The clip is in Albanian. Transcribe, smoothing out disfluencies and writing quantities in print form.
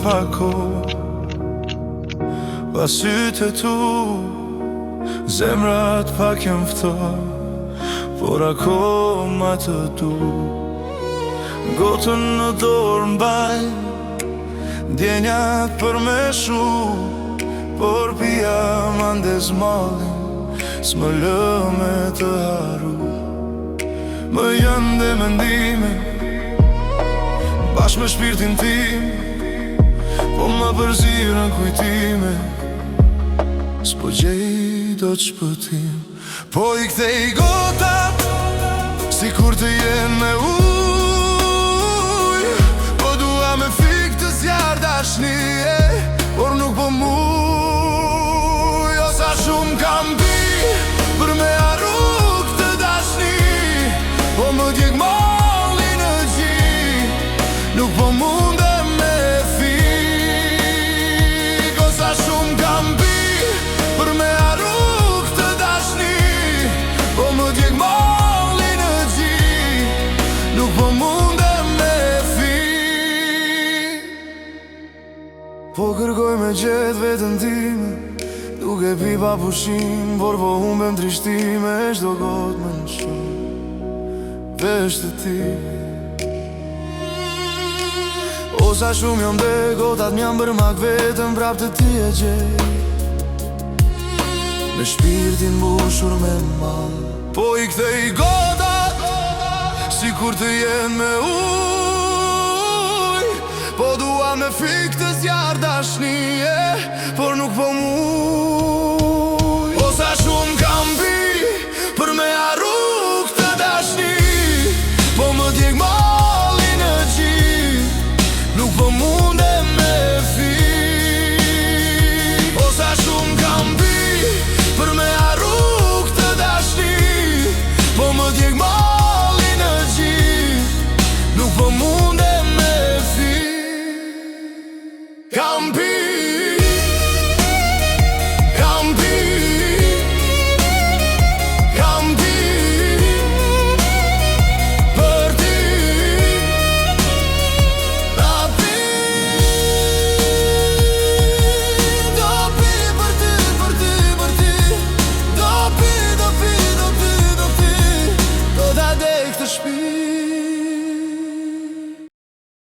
pak kohë. Pa sytë e tu zemrat pak jem ftohtë, por akoma të du. Gotën në dorë mbaj, ndjenjat për me shu, por pia mandes mallin, s'më lë me të haru. Më janë dhe mendime, bashkë me shpirtin tim, po më përzirën kujtime, s'po gjej do të shpëtim. Po i kthej gotat, si kur të jenë me uj, po dua me fik të zjarë dashnije, por nuk po muj. O sa shumë kam pi për me arru këtë dashni, po më djeg malli në gji, nuk po mundem me fik. O sa shumë kam pi për me arru këtë dashni, po më djeg malli në gji, nuk po mundem me fik. Po kërkoj me gjetë vetën time, duke pi pa pushim, por po humbem trishtime, çdo gotë më në shumë vesh të ti. O sa shumë jom dhe gotat m'jam bërmak vetëm prap të ti e gjej, me shpirtin mbushur me mal. Po i kthej gotat, si kur të jenë me uj, po dua me fik të zjarë dashnije, por nuk po muj. O sa shumë